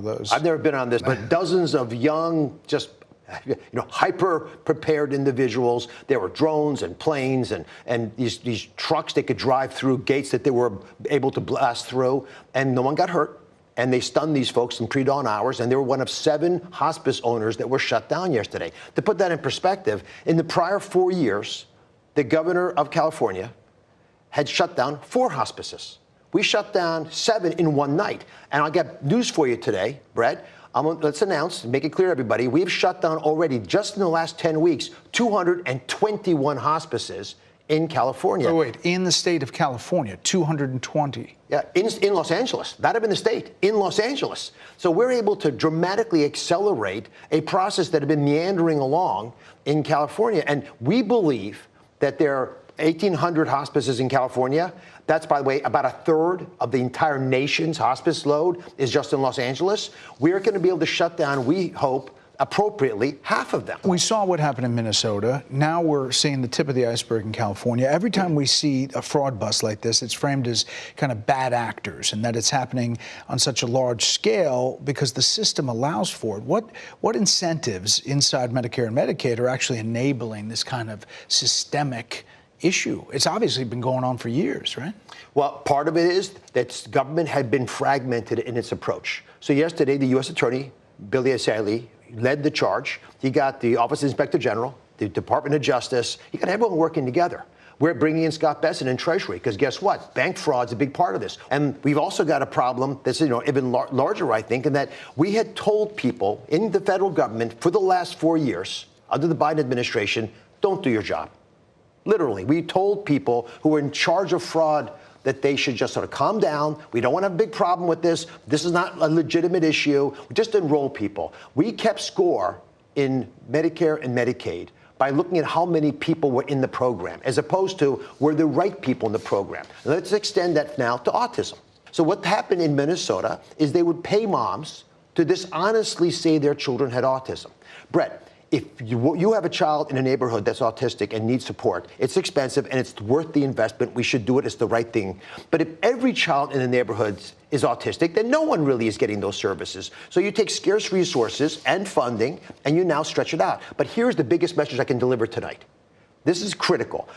of those. I've never been on this, but dozens of young, just hyper-prepared individuals. There were drones and planes and these trucks that could drive through gates that they were able to blast through, and no one got hurt. And they stunned these folks in pre-dawn hours, and they were one of 7 hospice owners that were shut down yesterday. To put that in perspective, in the prior 4 years, the governor of California had shut down 4 hospices. We shut down 7 in one night. And I'll get news for you today, Brett. Let's announce, make it clear to everybody, we've shut down already, just in the last 10 weeks, 221 hospices in California. Oh, wait, in the state of California, 220. Yeah, in Los Angeles, not even the state, in Los Angeles. So we're able to dramatically accelerate a process that had been meandering along in California. And we believe that there are 1,800 hospices in California. That's, by the way, about a third of the entire nation's hospice load is just in Los Angeles. We're going to be able to shut down, we hope, appropriately, half of them. We saw what happened in Minnesota. Now we're seeing the tip of the iceberg in California. Every time we see a fraud bust like this, it's framed as kind of bad actors, and that it's happening on such a large scale because the system allows for it. What incentives inside Medicare and Medicaid are actually enabling this kind of systemic issue? It's obviously been going on for years, right? Well, part of it is that government had been fragmented in its approach. So yesterday, the U.S. Attorney, Billy Asaili, led the charge. He got the Office of Inspector General, the Department of Justice. He got everyone working together. We're bringing in Scott Bessent in Treasury because guess what? Bank fraud's a big part of this. And we've also got a problem that's even larger, I think, in that we had told people in the federal government for the last 4 years under the Biden administration, don't do your job. Literally, we told people who were in charge of fraud that they should just sort of calm down. We don't want to have a big problem with this. This is not a legitimate issue. Just enroll people. We kept score in Medicare and Medicaid by looking at how many people were in the program, as opposed to were the right people in the program. And let's extend that now to autism. So what happened in Minnesota is they would pay moms to dishonestly say their children had autism. Brett, if you have a child in a neighborhood that's autistic and needs support, it's expensive and it's worth the investment. We should do it. It's the right thing. But if every child in the neighborhood is autistic, then no one really is getting those services. So you take scarce resources and funding and you now stretch it out. But here's the biggest message I can deliver tonight. This is critical.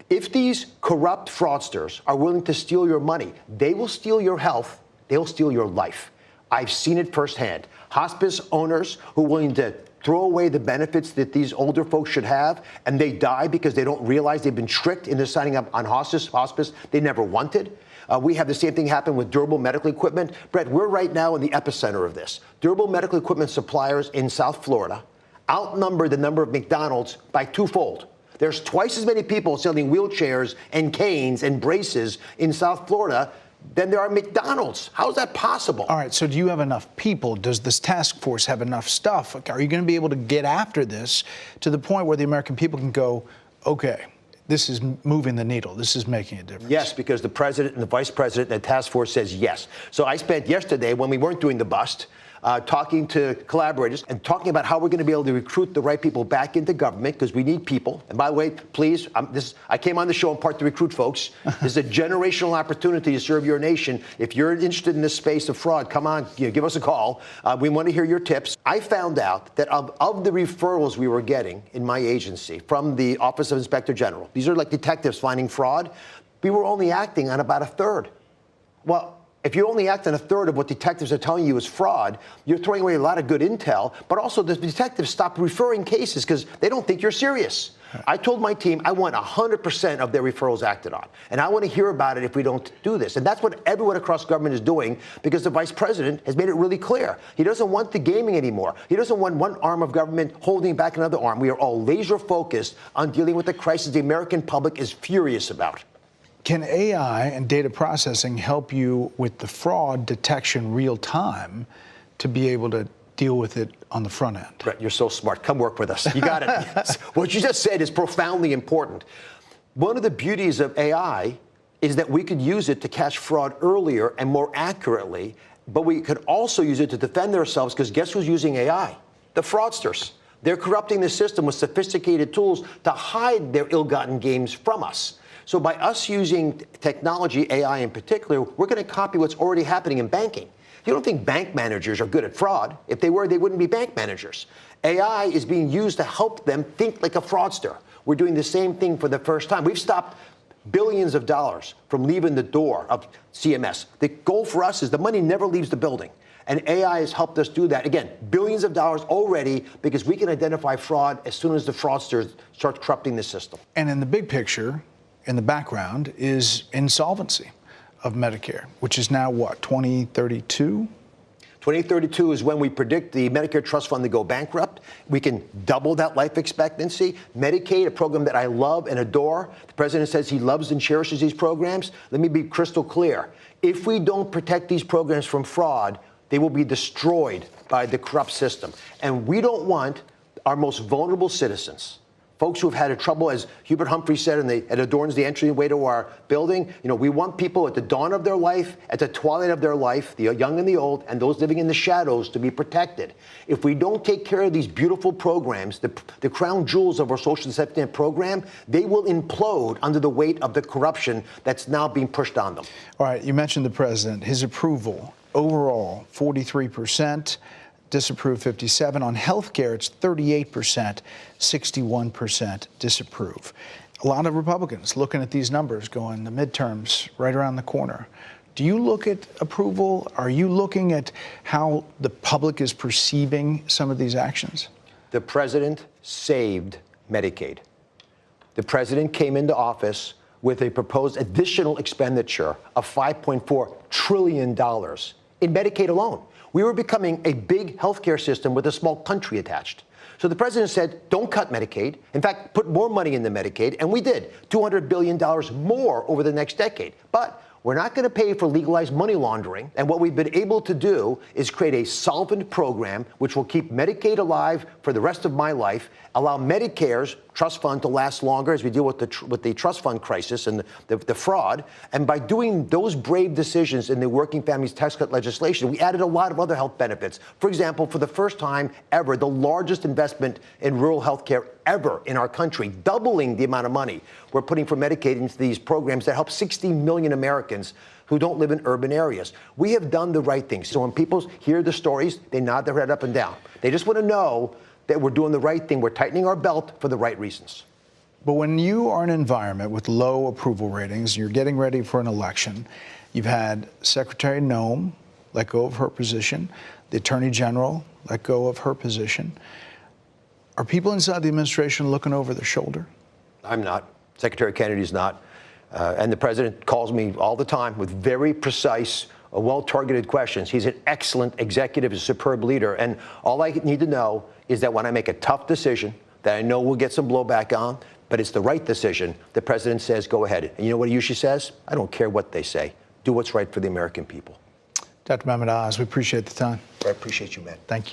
If these corrupt fraudsters are willing to steal your money, they will steal your health. They'll steal your life. I've seen it firsthand. Hospice owners who are willing to throw away the benefits that these older folks should have, and they die because they don't realize they've been tricked into signing up on hospice they never wanted. We have the same thing happen with durable medical equipment. Brett, we're right now in the epicenter of this. Durable medical equipment suppliers in South Florida outnumber the number of McDonald's by 2-fold. There's twice as many people selling wheelchairs and canes and braces in South Florida than there are McDonald's. How is that possible? All right, so do you have enough people? Does this task force have enough stuff? Are you going to be able to get after this to the point where the American people can go, okay, this is moving the needle, this is making a difference? Yes, because the president and the vice president and the task force says yes. So I spent yesterday, when we weren't doing the bust, talking to collaborators and talking about how we're going to be able to recruit the right people back into government, because we need people. And by the way, please, I came on the show in part to recruit folks. This is a generational opportunity to serve your nation. If you're interested in this space of fraud, come on, give us a call. We want to hear your tips. I found out that of the referrals we were getting in my agency from the Office of Inspector General, these are like detectives finding fraud, we were only acting on about a third. Well, if you only act on a third of what detectives are telling you is fraud, you're throwing away a lot of good intel, but also the detectives stop referring cases because they don't think you're serious. I told my team I want 100% of their referrals acted on, and I want to hear about it if we don't do this. And that's what everyone across government is doing, because the vice president has made it really clear. He doesn't want the gaming anymore. He doesn't want one arm of government holding back another arm. We are all laser focused on dealing with the crisis the American public is furious about. Can AI and data processing help you with the fraud detection real time to be able to deal with it on the front end? Brett, you're so smart. Come work with us. You got it. What you just said is profoundly important. One of the beauties of AI is that we could use it to catch fraud earlier and more accurately, but we could also use it to defend ourselves, because guess who's using AI? The fraudsters. They're corrupting the system with sophisticated tools to hide their ill-gotten gains from us. So by us using technology, AI in particular, we're going to copy what's already happening in banking. You don't think bank managers are good at fraud. If they were, they wouldn't be bank managers. AI is being used to help them think like a fraudster. We're doing the same thing for the first time. We've stopped billions of dollars from leaving the door of CMS. The goal for us is the money never leaves the building. And AI has helped us do that. Again, billions of dollars already because we can identify fraud as soon as the fraudsters start corrupting the system. And in the big picture, in the background, is insolvency of Medicare, which is now what, 2032? 2032 is when we predict the Medicare Trust Fund to go bankrupt. We can double that life expectancy. Medicaid, a program that I love and adore. The president says he loves and cherishes these programs. Let me be crystal clear. If we don't protect these programs from fraud, they will be destroyed by the corrupt system. And we don't want our most vulnerable citizens, folks who have had trouble, as Hubert Humphrey said, and it adorns the entryway to our building. We want people at the dawn of their life, at the twilight of their life, the young and the old, and those living in the shadows to be protected. If we don't take care of these beautiful programs, the crown jewels of our social safety net program, they will implode under the weight of the corruption that's now being pushed on them. All right, you mentioned the president, his approval. Overall, 43%, disapprove 57%. On health care, it's 38%, 61% disapprove. A lot of Republicans looking at these numbers going, the midterms right around the corner. Do you look at approval? Are you looking at how the public is perceiving some of these actions? The president saved Medicaid. The president came into office with a proposed additional expenditure of $5.4 trillion in Medicaid alone. We were becoming a big healthcare system with a small country attached. So the president said, don't cut Medicaid. In fact, put more money into Medicaid. And we did, $200 billion more over the next decade. But we're not going to pay for legalized money laundering. And what we've been able to do is create a solvent program which will keep Medicaid alive for the rest of my life, allow Medicare's trust fund to last longer as we deal with the trust fund crisis and the fraud. And by doing those brave decisions in the Working Families Tax Cut legislation, we added a lot of other health benefits. For example, for the first time ever, the largest investment in rural health care ever in our country, doubling the amount of money we're putting for Medicaid into these programs that help 60 million Americans who don't live in urban areas. We have done the right thing. So when people hear the stories, they nod their head up and down. They just want to know that we're doing the right thing. We're tightening our belt for the right reasons. But when you are in an environment with low approval ratings, you're getting ready for an election, you've had Secretary Noem let go of her position, the Attorney General let go of her position. Are people inside the administration looking over their shoulder? I'm not. Secretary Kennedy's not. And the president calls me all the time with very precise, well-targeted questions. He's an excellent executive, a superb leader. And all I need to know is that when I make a tough decision that I know we'll get some blowback on, but it's the right decision, the president says, go ahead. And you know what he usually says? I don't care what they say. Do what's right for the American people. Dr. Mehmet Oz, we appreciate the time. I appreciate you, Matt. Thank you.